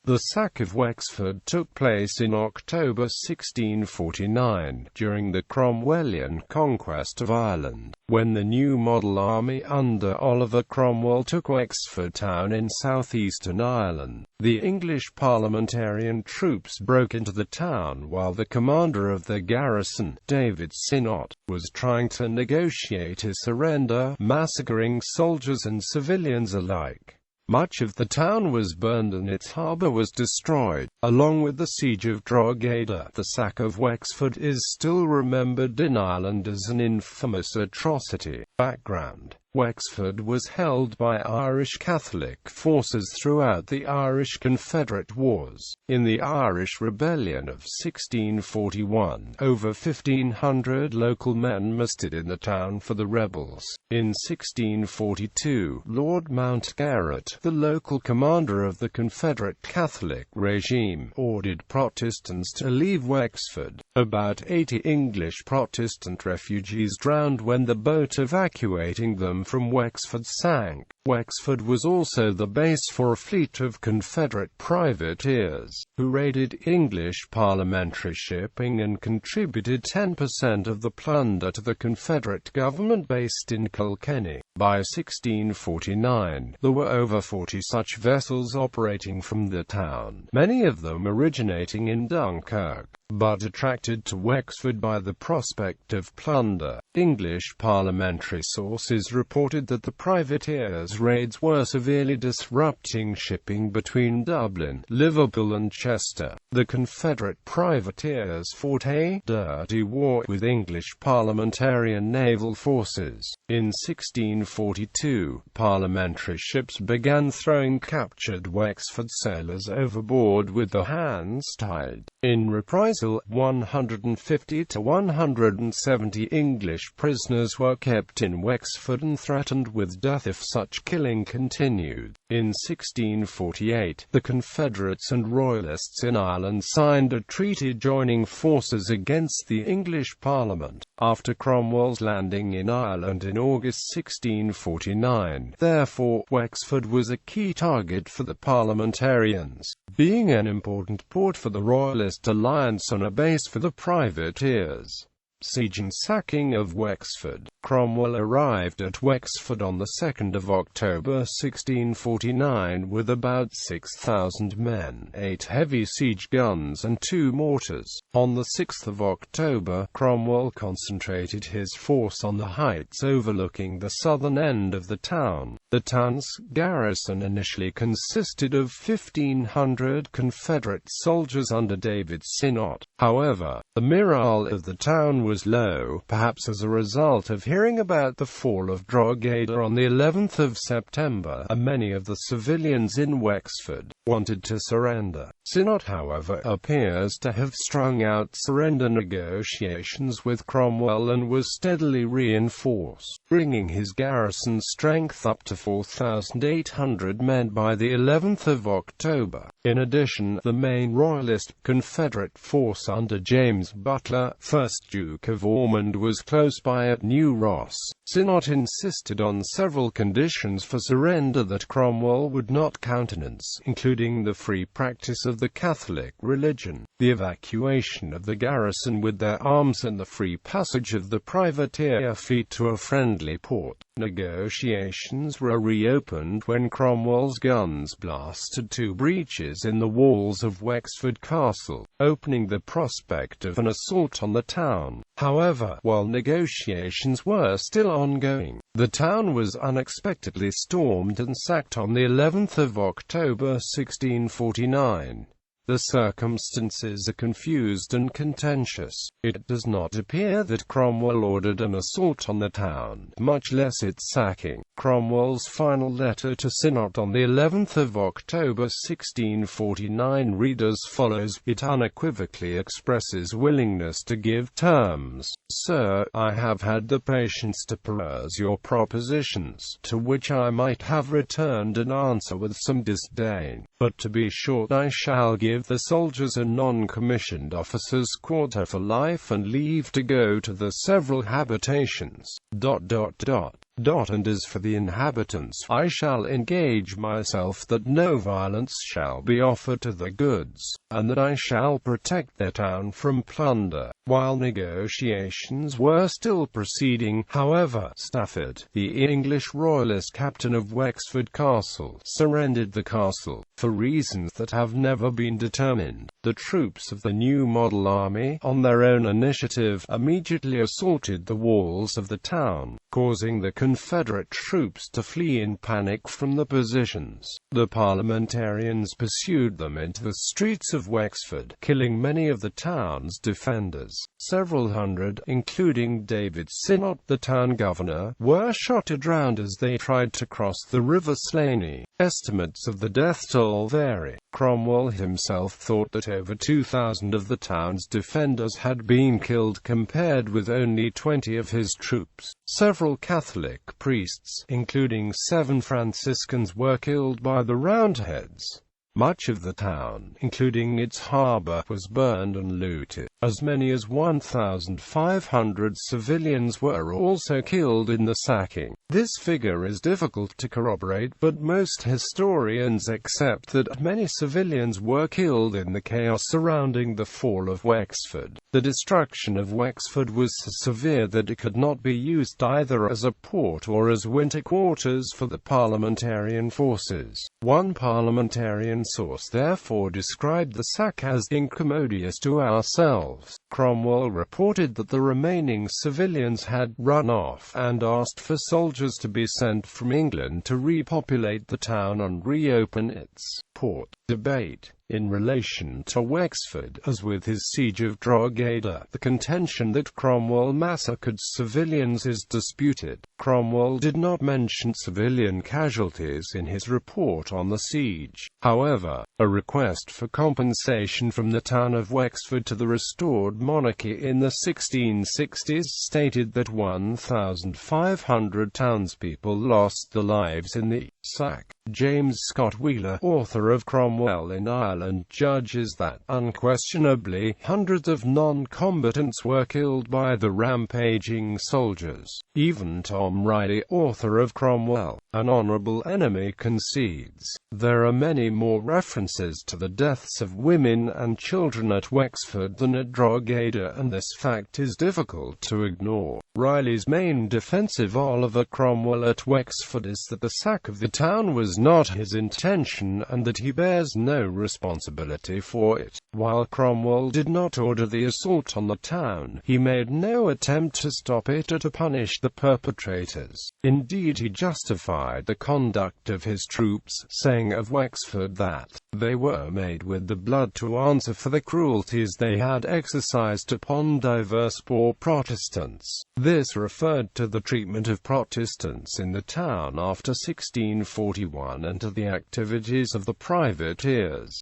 The Sack of Wexford took place in October 1649, during the Cromwellian conquest of Ireland, when the new model army under Oliver Cromwell took Wexford town in southeastern Ireland. The English Parliamentarian troops broke into the town while the commander of the garrison, David Sinnot, was trying to negotiate a surrender, massacring soldiers and civilians alike. Much of the town was burned and its harbour was destroyed. Along with the Siege of Drogheda, the Sack of Wexford is still remembered in Ireland as an infamous atrocity. Background: Wexford was held by Irish Catholic forces throughout the Irish Confederate Wars. In the Irish Rebellion of 1641, over 1,500 local men mustered in the town for the rebels. In 1642, Lord Mountgarrett, the local commander of the Confederate Catholic regime, ordered Protestants to leave Wexford. About 80 English Protestant refugees drowned when the boat evacuating them from Wexford sank. Wexford was also the base for a fleet of Confederate privateers, who raided English parliamentary shipping and contributed 10% of the plunder to the Confederate government based in Kilkenny. By 1649, there were over 40 such vessels operating from the town, many of them originating in Dunkirk, but attracted to Wexford by the prospect of plunder. English parliamentary sources reported that the privateers' raids were severely disrupting shipping between Dublin, Liverpool and Chester. The Confederate privateers fought a dirty war with English parliamentarian naval forces. In 1642, parliamentary ships began throwing captured Wexford sailors overboard with their hands tied. In reprisal, 150 to 170 English prisoners were kept in Wexford and threatened with death if such killing continued. In 1648, the Confederates and Royalists in Ireland signed a treaty joining forces against the English Parliament. After Cromwell's landing in Ireland in August 1649, therefore, Wexford was a key target for the parliamentarians, being an important port for the Royalist alliance and a base for the privateers. Siege and sacking of Wexford. Cromwell arrived at Wexford on the 2nd of October 1649 with about 6,000 men, 8 heavy siege guns and 2 mortars. On the 6th of October, Cromwell concentrated his force on the heights overlooking the southern end of the town. The town's garrison initially consisted of 1,500 Confederate soldiers under David Sinnot. However, the morale of the town was low, perhaps as a result of hearing about the fall of Drogheda on the 11th of September, and many of the civilians in Wexford wanted to surrender. Sinnot, however, appears to have strung out surrender negotiations with Cromwell and was steadily reinforced, bringing his garrison strength up to 4,800 men by the 11th of October. In addition, the main Royalist Confederate force under James Butler, 1st Duke of Ormond, was close by at New Ross. Sinnot insisted on several conditions for surrender that Cromwell would not countenance, including the free practice of the Catholic religion, the evacuation of the garrison with their arms and the free passage of the privateer fleet to a friendly port. Negotiations were reopened when Cromwell's guns blasted 2 breaches in the walls of Wexford Castle, opening the prospect of an assault on the town. However, while negotiations were still ongoing, the town was unexpectedly stormed and sacked on the 11th of October 1649. The circumstances are confused and contentious. It does not appear that Cromwell ordered an assault on the town, much less its sacking. Cromwell's final letter to Sinnot on the 11th of October 1649 read as follows. It unequivocally expresses willingness to give terms. Sir, I have had the patience to peruse your propositions, to which I might have returned an answer with some disdain. But to be short, I shall give the soldiers and non-commissioned officers quarter for life and leave to go to the several habitations. And as for the inhabitants, I shall engage myself that no violence shall be offered to the goods, and that I shall protect their town from plunder. While negotiations were still proceeding, however, Stafford, the English royalist captain of Wexford Castle, surrendered the castle, for reasons that have never been determined. The troops of the new model army, on their own initiative, immediately assaulted the walls of the town, causing the Confederate troops to flee in panic from the positions. The parliamentarians pursued them into the streets of Wexford, killing many of the town's defenders. Several hundred, including David Sinnot, the town governor, were shot or drowned as they tried to cross the River Slaney. Estimates of the death toll vary. Cromwell himself thought that over 2,000 of the town's defenders had been killed, compared with only 20 of his troops. Several Catholic priests, including 7 Franciscans, were killed by the Roundheads. Much of the town, including its harbour, was burned and looted. As many as 1,500 civilians were also killed in the sacking. This figure is difficult to corroborate, but most historians accept that many civilians were killed in the chaos surrounding the fall of Wexford. The destruction of Wexford was so severe that it could not be used either as a port or as winter quarters for the parliamentarian forces. One parliamentarian source therefore described the sack as incommodious to ourselves. Cromwell reported that the remaining civilians had run off, and asked for soldiers to be sent from England to repopulate the town and reopen its port. Debate in relation to Wexford. As with his Siege of Drogheda, the contention that Cromwell massacred civilians is disputed. Cromwell did not mention civilian casualties in his report on the siege. However, a request for compensation from the town of Wexford to the restored monarchy in the 1660s stated that 1,500 townspeople lost their lives in the sack. James Scott Wheeler, author of Cromwell in Ireland, judges that, unquestionably, hundreds of non-combatants were killed by the rampaging soldiers. Even Tom Riley, author of Cromwell, An Honourable Enemy, concedes there are many more references to the deaths of women and children at Wexford than at Drogheda, and this fact is difficult to ignore. Riley's main defence of Oliver Cromwell at Wexford is that the sack of the town was not his intention, and that he bears no responsibility for it. While Cromwell did not order the assault on the town, he made no attempt to stop it or to punish the perpetrators. Indeed, he justified the conduct of his troops, saying of Wexford that they were made with the blood to answer for the cruelties they had exercised upon diverse poor Protestants. This referred to the treatment of Protestants in the town after 1641 and to the activities of the privateers.